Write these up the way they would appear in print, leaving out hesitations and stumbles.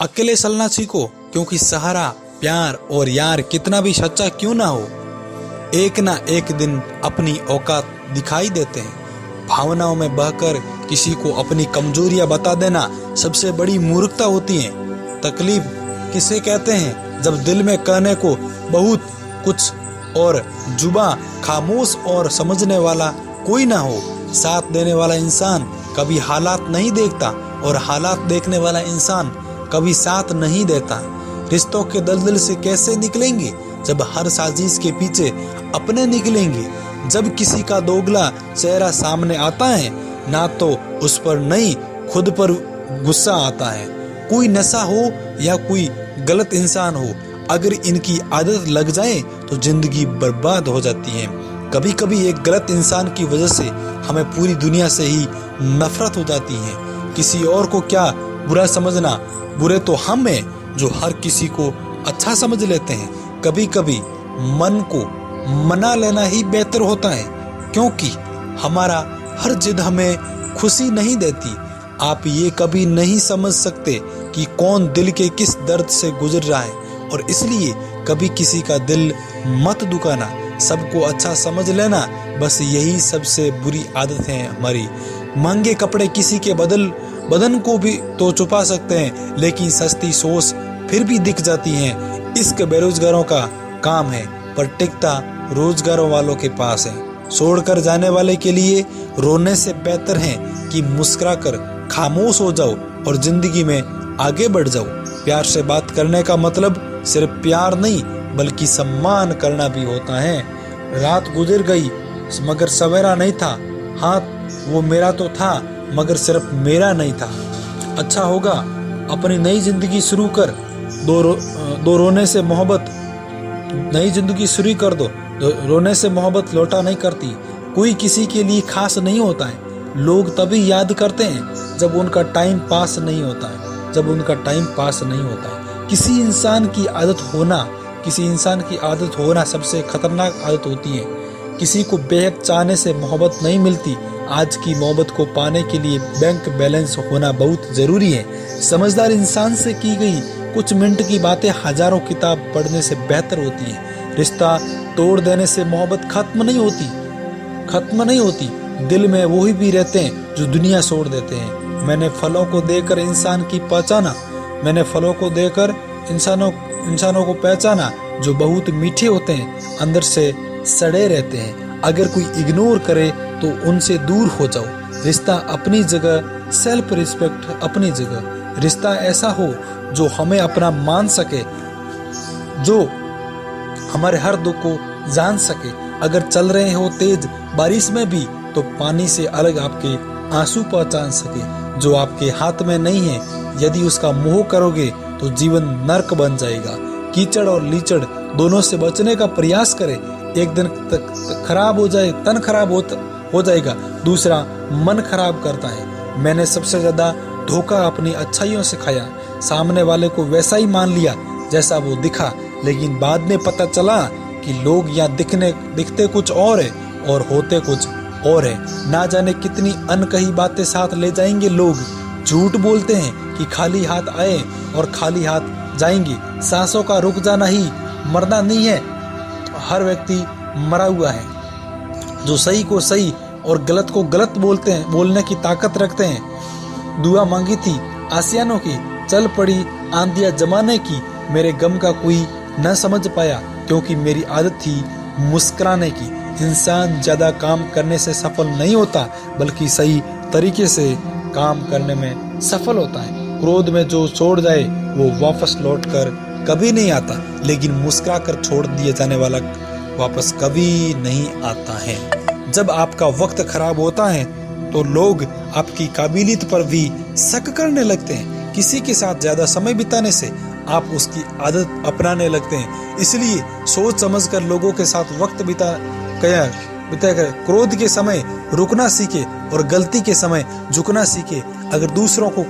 अकेले चलना सीखो, क्योंकि सहारा, प्यार और यार कितना भी सच्चा क्यों ना हो, एक ना एक दिन अपनी औकात दिखाई देते हैं। भावनाओं में बहकर किसी को अपनी कमजोरियां बता देना सबसे बड़ी मूर्खता होती है। तकलीफ किसे कहते हैं? जब दिल में कहने को बहुत कुछ और जुबां खामोश और समझने वाला कोई ना हो। साथ देने वाला इंसान कभी हालात नहीं देखता और हालात देखने वाला इंसान कभी साथ नहीं देता। रिश्तों के दलदल से कैसे निकलेंगे जब हर साजिश के पीछे अपने निकलेंगे। जब किसी का दोगला चेहरा सामने आता है ना तो उस पर नहीं खुद पर गुस्सा आता है। कोई नशा हो या कोई गलत इंसान हो, अगर इनकी आदत लग जाए तो जिंदगी बर्बाद हो जाती है। कभी कभी एक गलत इंसान की वजह से हमें पूरी दुनिया से ही नफरत हो जाती है। किसी और को क्या बुरा समझना, बुरे तो हम हैं जो हर किसी को अच्छा समझ लेते हैं। कभी कभी मन को मना लेना ही बेहतर होता है, क्योंकि हमारा हर जिद हमें खुशी नहीं देती। आप ये कभी नहीं समझ सकते कि कौन दिल के किस दर्द से गुजर रहा है, और इसलिए कभी किसी का दिल मत दुखाना, सबको अच्छा समझ लेना। बस यही सबसे बुरी आदत है हमारी। महंगे कपड़े किसी के बदन को भी तो छुपा सकते हैं, लेकिन सस्ती सोच फिर भी दिख जाती है। इश्क बेरोजगारों का काम है, पर टिकता रोजगारों वालों के पास है। छोड़कर जाने वाले के लिए रोने से बेहतर है कि मुस्कुराकर खामोश हो जाओ और जिंदगी में आगे बढ़ जाओ। प्यार से बात करने का मतलब सिर्फ प्यार नहीं बल्कि सम्मान करना भी होता है। रात गुजर गई मगर सवेरा नहीं था। हाँ, वो मेरा तो था मगर सिर्फ मेरा नहीं था। अच्छा होगा अपनी नई जिंदगी शुरू कर दो रोने से मोहब्बत नई जिंदगी शुरू कर दो। रोने से मोहब्बत लौटा नहीं करती। कोई किसी के लिए खास नहीं होता है। लोग तभी याद करते हैं जब उनका टाइम पास नहीं होता है। किसी इंसान की आदत होना सबसे खतरनाक आदत होती है। किसी को बेहद चाहने से मोहब्बत नहीं मिलती। आज की मोहब्बत को पाने के लिए बैंक बैलेंस होना बहुत जरूरी है। समझदार इंसान से की गई कुछ मिनट की बातें हजारों किताब पढ़ने से बेहतर होती है। रिश्ता तोड़ देने से मोहब्बत खत्म नहीं होती। दिल में वही भी रहते हैं जो दुनिया छोड़ देते हैं। मैंने फलों को देकर इंसानों को पहचाना जो बहुत मीठे होते हैं, अंदर से सड़े रहते हैं। अगर कोई इग्नोर करे तो उनसे दूर हो जाओ। रिश्ता अपनी जगह, सेल्फ रिस्पेक्ट अपनी जगह। रिश्ता ऐसा हो जो हमें अपना मान सके, जो हमारे हर दुख को जान सके। अगर चल रहे हो तेज बारिश में भी तो पानी से अलग आपके आंसू पहचान सके। जो आपके हाथ में नहीं है, यदि उसका मोह करोगे तो जीवन नर्क बन जाएगा। कीचड़ और लीचड़ दोनों से बचने का प्रयास करें। एक दिन तक खराब हो जाए, तन खराब हो जाएगा, दूसरा मन खराब करता है। मैंने सबसे ज्यादा धोखा अपनी अच्छाइयों से खाया। सामने वाले को वैसा ही मान लिया जैसा वो दिखा, लेकिन बाद में पता चला कि लोग यहाँ दिखते कुछ और है और होते कुछ और है। ना जाने कितनी अनकही बातें साथ ले जाएंगे लोग। झूठ बोलते हैं कि खाली हाथ आए और खाली हाथ जाएंगे। सांसों का रुक जाना ही मरना नहीं है। हर व्यक्ति मरा हुआ है। जो सही को सही और गलत को गलत बोलने की ताकत रखते हैं। दुआ मांगी थी आसियानों की, चल पड़ी आंधियां जमाने की। मेरे गम का कोई न समझ पाया, क्योंकि मेरी आदत थी मुस्कुराने की। इंसान ज्यादा काम करने से सफल नहीं होता, बल्कि सही तरीके से काम करने में सफल होता है। क्रोध में जो छोड़ जाए वो वापस लौटकर कभी नहीं आता, लेकिन मुस्कुरा कर छोड़ दिए जाने वाला वापस कभी नहीं आता है। जब आपका वक्त खराब होता है तो लोग आपकी काबिलियत पर भी शक करने लगते हैं। किसी के साथ ज्यादा समय बिताने से आप उसकी आदत अपनाने लगते हैं। इसलिए सोच समझकर लोगों के साथ वक्त बिताकर क्रोध के समय रुकना सीखे और गलती के समय झुकना सीखे। अगर दूसरों को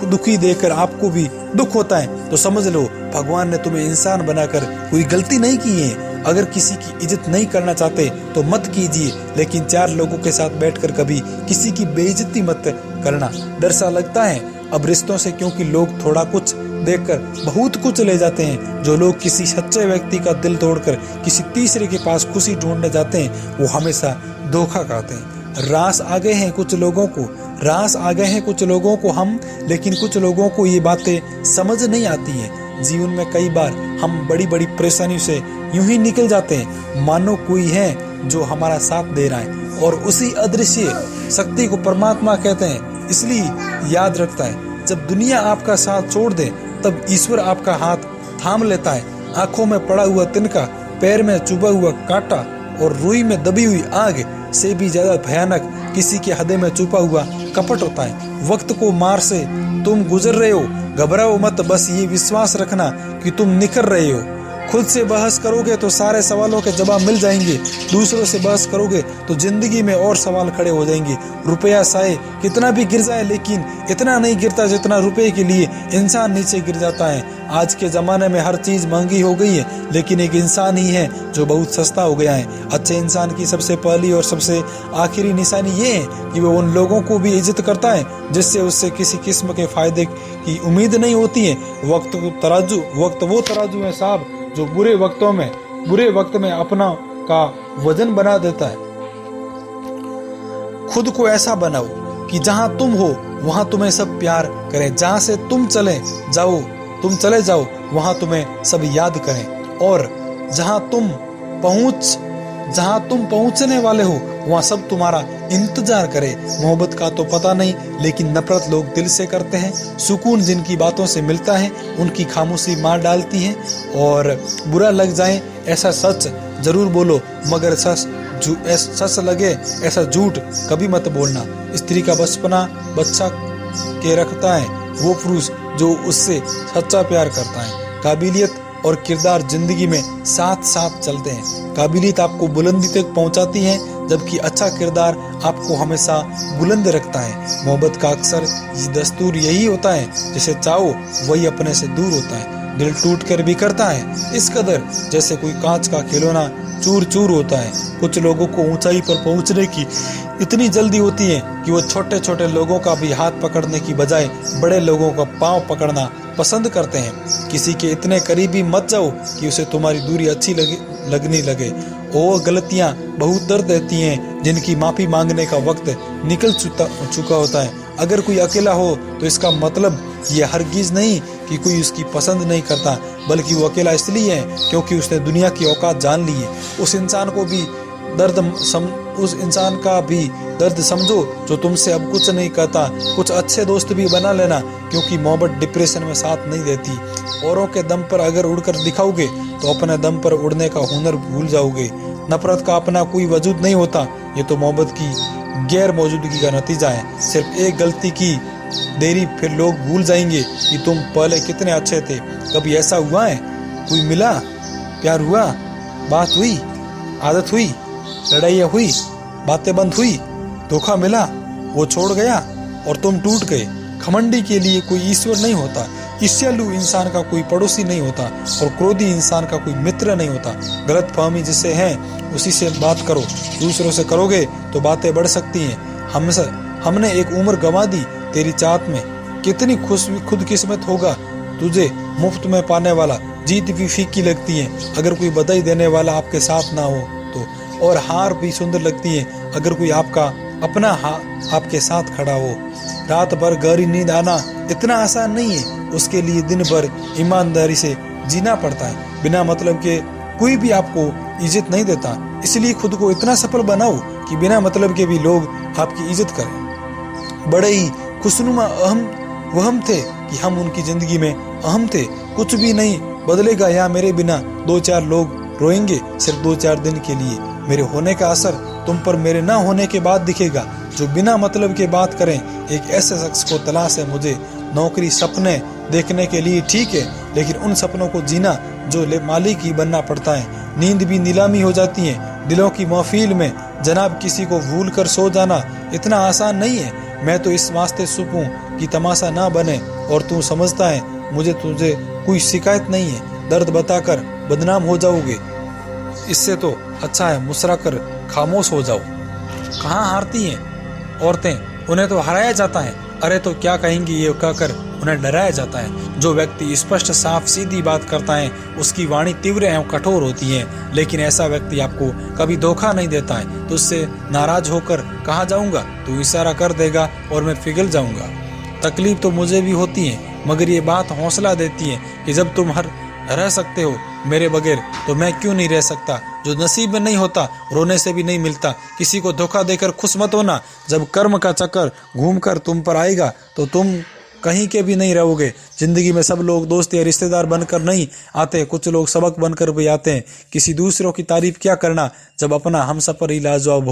दुखी देखकर आपको भी दुख होता है तो समझ लो भगवान ने तुम्हें इंसान बनाकर कोई गलती नहीं की है। अगर किसी की इज्जत नहीं करना चाहते तो मत कीजिए, लेकिन चार लोगों के साथ बैठकर कभी किसी की बेइज्जती मत करना। डर सा लगता है अब रिश्तों से, क्योंकि लोग थोड़ा कुछ देखकर बहुत कुछ ले जाते हैं। जो लोग किसी सच्चे व्यक्ति का दिल तोड़कर किसी तीसरे के पास खुशी ढूंढने जाते हैं, वो हमेशा धोखा खाते हैं। रास आ गए हैं कुछ लोगों को हम, लेकिन कुछ लोगों को ये बातें समझ नहीं आती हैं। जीवन में कई बार हम बड़ी बड़ी परेशानियों से यूं ही निकल जाते हैं, मानो कोई है जो हमारा साथ दे रहा है, और उसी अदृश्य शक्ति को परमात्मा कहते हैं। इसलिए याद रखता है, जब दुनिया आपका साथ छोड़ दे, तब ईश्वर आपका हाथ थाम लेता है। आंखों में पड़ा हुआ तिनका, पैर में चुभा हुआ कांटा और रुई में दबी हुई आग से भी ज्यादा भयानक किसी के हृदय में छुपा हुआ कपट होता है। वक्त को मार से तुम गुजर रहे हो, घबराओ मत, बस ये विश्वास रखना कि तुम निखर रहे हो। खुद से बहस करोगे तो सारे सवालों के जवाब मिल जाएंगे, दूसरों से बहस करोगे तो जिंदगी में और सवाल खड़े हो जाएंगे। रुपया चाहे कितना भी गिर जाए, लेकिन इतना नहीं गिरता जितना रुपए के लिए इंसान नीचे गिर जाता है। आज के ज़माने में हर चीज़ महंगी हो गई है, लेकिन एक इंसान ही है जो बहुत सस्ता हो गया है। अच्छे इंसान की सबसे पहली और सबसे आखिरी निशानी ये है कि वो उन लोगों को भी इज्जत करता है जिससे उससे किसी किस्म के फायदे की उम्मीद नहीं होती है। वक्त वो तराजू है साहब, जो बुरे वक्त में अपना का वजन बना देता है। खुद को ऐसा बनाओ कि जहां तुम हो वहां तुम्हें सब प्यार करें, जहां से तुम चले जाओ वहां तुम्हें सब याद करें, और जहां तुम पहुंचने वाले हो वहां सब तुम्हारा इंतजार करे। मोहब्बत का तो पता नहीं, लेकिन नफरत लोग दिल से करते हैं। सुकून जिनकी बातों से मिलता है उनकी खामोशी मार डालती है। और बुरा लग जाए ऐसा सच जरूर बोलो, मगर सच लगे ऐसा झूठ कभी मत बोलना। स्त्री का बचपना बच्चा के रखता है वो पुरुष जो उससे सच्चा प्यार करता है। काबिलियत और किरदार जिंदगी में साथ साथ चलते हैं। काबिलियत आपको बुलंदी तक पहुंचाती है, जबकि अच्छा किरदार आपको हमेशा बुलंद रखता है। मोहब्बत का अक्सर दस्तूर यही होता है, जिसे चाहो वही अपने से दूर होता है। दिल टूट कर बिखरता है इस कदर जैसे कोई कांच का खिलौना चूर चूर होता है। कुछ लोगों को ऊंचाई पर पहुंचने की इतनी जल्दी होती है कि वो छोटे छोटे लोगों का भी हाथ पकड़ने की बजाय बड़े लोगों का पांव पकड़ना पसंद करते हैं। किसी के इतने करीबी मत जाओ कि उसे तुम्हारी दूरी अच्छी लगने लगे। वो गलतियां बहुत दर्द देती हैं, जिनकी माफी मांगने का वक्त निकल चुका होता है। अगर कोई अकेला हो तो इसका मतलब ये हरगिज नहीं कि कोई उसकी पसंद नहीं करता, बल्कि वो अकेला इसलिए है क्योंकि उसने दुनिया की औकात जान ली है। उस इंसान का भी दर्द समझो जो तुमसे अब कुछ नहीं कहता। कुछ अच्छे दोस्त भी बना लेना, क्योंकि मोहब्बत डिप्रेशन में साथ नहीं देती। औरों के दम पर अगर उड़कर दिखाओगे तो अपने दम पर उड़ने का हुनर भूल जाओगे। नफरत का अपना कोई वजूद नहीं होता, ये तो मोहब्बत की गैर मौजूदगी का नतीजा है। सिर्फ एक गलती की देरी, फिर लोग भूल जाएंगे कि तुम पहले कितने अच्छे थे। कभी ऐसा हुआ है, कोई मिला, प्यार हुआ, बात हुई, आदत हुई, लड़ाइयाँ हुई, बातें बंद हुई, धोखा मिला, वो छोड़ गया और तुम टूट गए। घमंडी के लिए कोई ईश्वर नहीं होता, ईर्ष्यालु इंसान का कोई पड़ोसी नहीं होता, और क्रोधी इंसान का कोई मित्र नहीं होता। गलत फहमी जिससे है उसी से बात करो। दूसरों से करोगे तो बातें बढ़ सकती हैं। हमने एक उम्र गंवा दी तेरी चाहत में, कितनी खुदकिस्मत होगा तुझे मुफ्त में पाने वाला। जीत भी फीकी लगती है अगर कोई बधाई देने वाला आपके साथ ना हो तो, और हार भी सुंदर लगती है अगर कोई अपना आपके साथ खड़ा हो। रात भर गहरी नींद आना इतना आसान नहीं है, उसके लिए दिन भर ईमानदारी से जीना पड़ता है। बिना मतलब के कोई भी आपको इज्जत नहीं देता, इसलिए खुद को इतना सफल बनाओ कि बिना मतलब के भी लोग आपकी इज्जत करें। बड़े ही खुशनुमा वहम थे कि हम उनकी जिंदगी में अहम थे। कुछ भी नहीं बदलेगा यहाँ मेरे बिना, 2-4 लोग रोएंगे सिर्फ 2-4 दिन के लिए। मेरे होने का असर तुम पर मेरे ना होने के बाद दिखेगा। जो बिना मतलब के बात करें, एक ऐसे शख्स को तलाश है मुझे। नौकरी सपने देखने के लिए ठीक है, लेकिन उन सपनों को जीना जो मालिक ही बनना पड़ता है। नींद भी नीलामी हो जाती है दिलों की महफिल में। जनाब, किसी को भूल कर सो जाना इतना आसान नहीं है। मैं तो इस वास्ते चुप हूँ कि तमाशा ना बने, और तू समझता है मुझे तुझे कोई शिकायत नहीं है। दर्द बताकर बदनाम हो जाओगे, इससे तो अच्छा है मुस्कुरा कर खामोश हो जाओ। कहाँ हारती हैं औरतें, उन्हें तो हराया जाता है। अरे तो क्या कहेंगी ये कहकर उन्हें डराया जाता है। जो व्यक्ति स्पष्ट साफ सीधी बात करता है उसकी वाणी तीव्र एवं कठोर होती है, लेकिन ऐसा व्यक्ति आपको कभी धोखा नहीं देता है। तो उससे नाराज होकर कहाँ जाऊंगा, तू इशारा कर देगा और मैं पिघल जाऊंगा। तकलीफ तो मुझे भी होती है, मगर ये बात हौसला देती है कि जब तुम रह सकते हो मेरे बगैर तो मैं क्यों नहीं रह सकता। जो नसीब में नहीं होता रोने से भी नहीं मिलता। किसी को धोखा देकर खुश मत होना। जब कर्म का चक्कर घूमकर तुम पर आएगा तो तुम कहीं के भी नहीं रहोगे। जिंदगी में सब लोग दोस्त या रिश्तेदार बनकर नहीं आते, कुछ लोग सबक बनकर भी आते हैं। किसी दूसरों की तारीफ क्या करना जब अपना हमसफर ही लाजवाब हो।